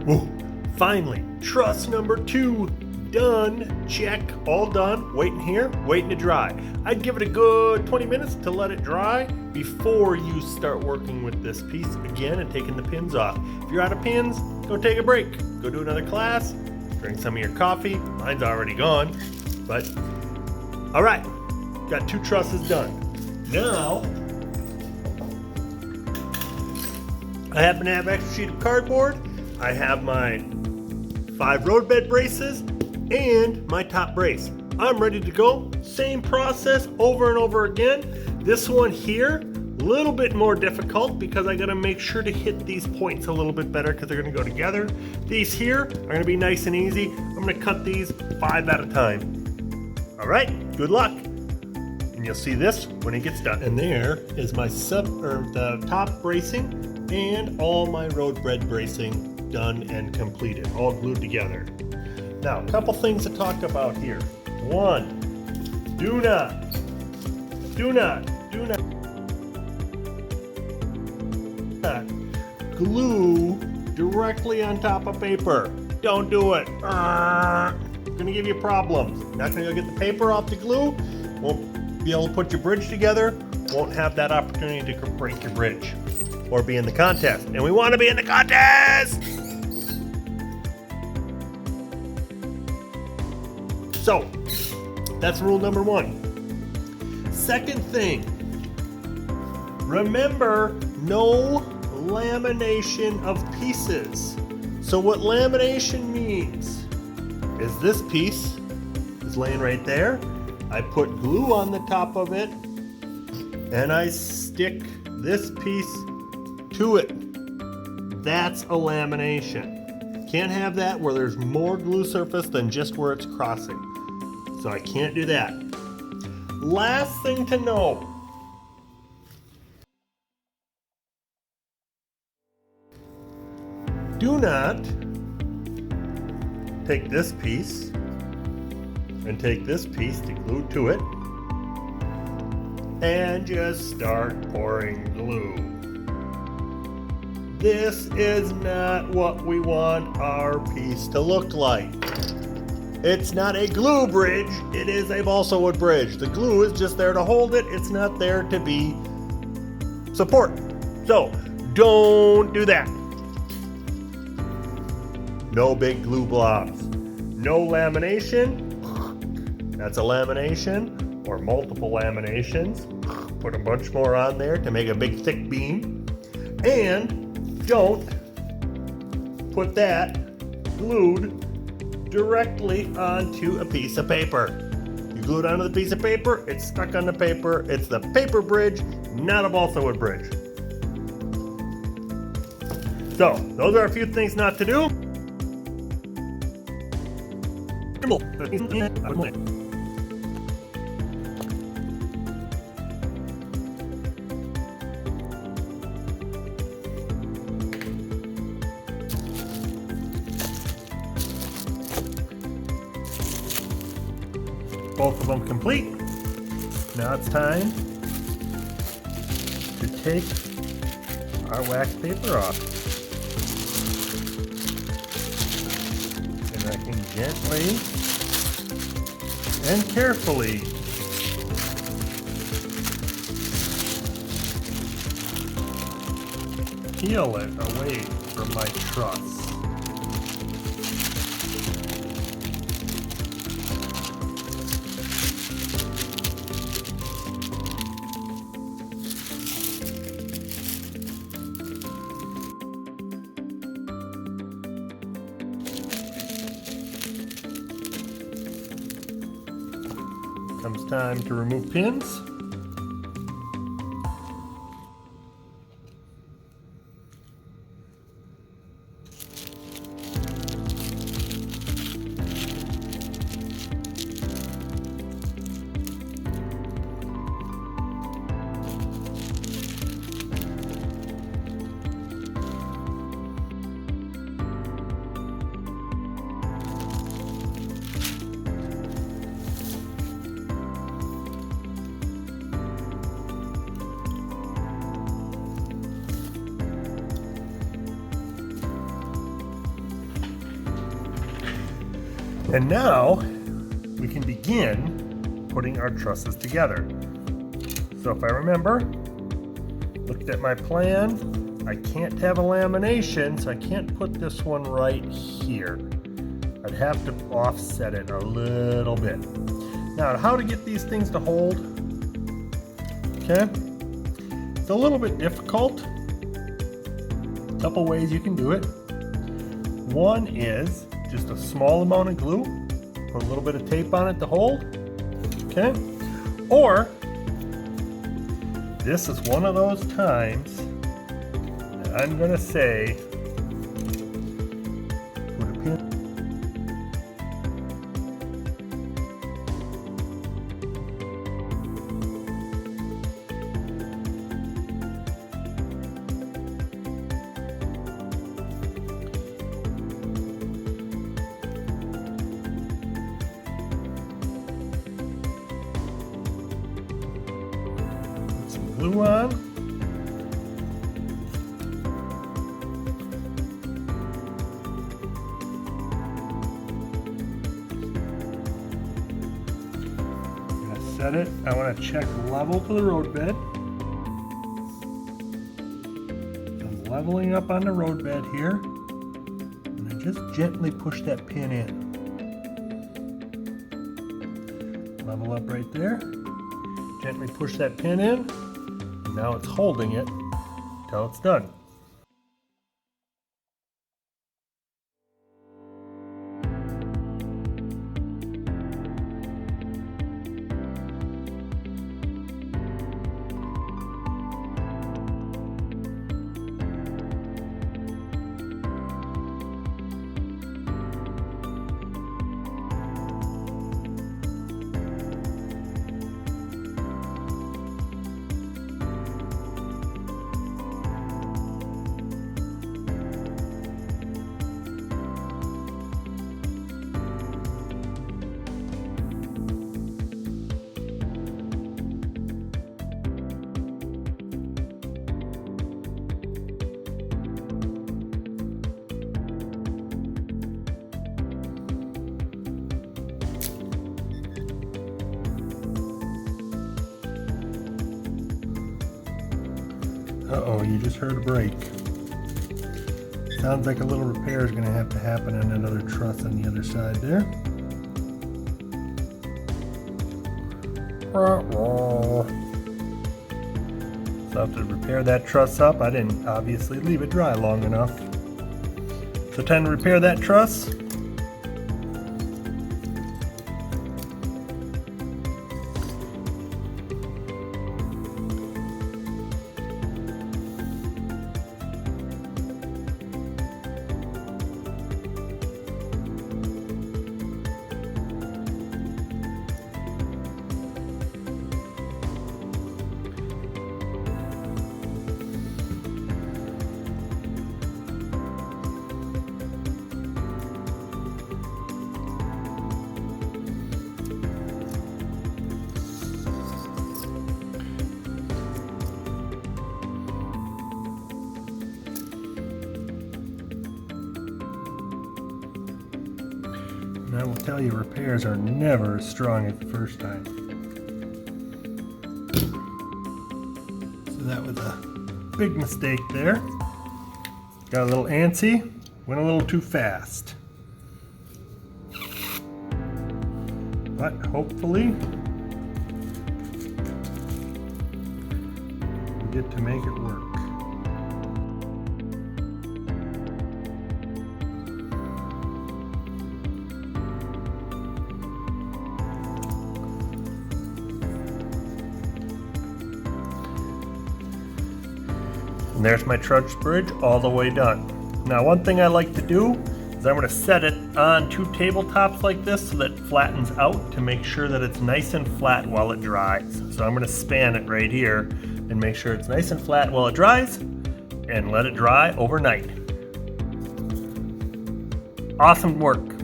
Ooh, finally, truss number 2 done. Check, all done. Waiting here, waiting to dry. I'd give it a good 20 minutes to let it dry before you start working with this piece again and taking the pins off. If you're out of pins, go take a break. Go do another class, drink some of your coffee. Mine's already gone, but all right, got 2 trusses done. Now, I happen to have an extra sheet of cardboard. I have my 5 road bed braces and my top brace. I'm ready to go. Same process over and over again. This one here, a little bit more difficult because I gotta make sure to hit these points a little bit better because they're gonna go together. These here are gonna be nice and easy. I'm gonna cut these 5 at a time. All right, good luck. And you'll see this when it gets done. And there is my the top bracing and all my road bed bracing done and completed, all glued together. Now, a couple things to talk about here. 1, do not glue directly on top of paper. Don't do it. It's gonna give you problems. Not gonna go get the paper off the glue. Won't be able to put your bridge together. Won't have that opportunity to break your bridge or be in the contest. And we want to be in the contest! So, that's rule number 1. Second thing, remember, no lamination of pieces. So what lamination means is this piece is laying right there. I put glue on the top of it and I stick this piece to it. That's a lamination. Can't have that where there's more glue surface than just where it's crossing. So I can't do that. Last thing to know. Do not take this piece and take this piece to glue to it and just start pouring glue. This is not what we want our piece to look like. It's not a glue bridge, it is a balsa wood bridge. The glue is just there to hold it, it's not there to be support. So, don't do that. No big glue blobs. No lamination. That's a lamination or multiple laminations. Put a bunch more on there to make a big thick beam. And don't put that glued directly onto a piece of paper. You glue it onto the piece of paper, it's stuck on the paper. It's the paper bridge, not a balsa wood bridge. So, those are a few things not to do. Both of them complete. Now it's time to take our wax paper off. And I can gently and carefully peel it away from my truss. Comes time to remove pins. And now we can begin putting our trusses together. So if I remember, looked at my plan, I can't have a lamination, so I can't put this one right here. I'd have to offset it a little bit. Now, how to get these things to hold? Okay, it's a little bit difficult. A couple ways you can do it. One is just a small amount of glue, put a little bit of tape on it to hold. Okay, or this is one of those times that I'm going to say, put a pin. Put some glue on. Set it. I want to check level to the roadbed. I'm leveling up on the roadbed here, and I just gently push that pin in. Level up right there. Gently push that pin in, and now it's holding it until it's done. Uh-oh, you just heard a break. Sounds like a little repair is going to have to happen on another truss on the other side there. So I have to repair that truss up. I didn't obviously leave it dry long enough. So time to repair that truss. And I will tell you, repairs are never as strong as the first time. So that was a big mistake there. Got a little antsy, went a little too fast. But hopefully, we get to make it work. And there's my truss bridge all the way done. Now, one thing I like to do is I'm going to set it on two tabletops like this so that it flattens out to make sure that it's nice and flat while it dries. So I'm going to span it right here and make sure it's nice and flat while it dries and let it dry overnight. Awesome work.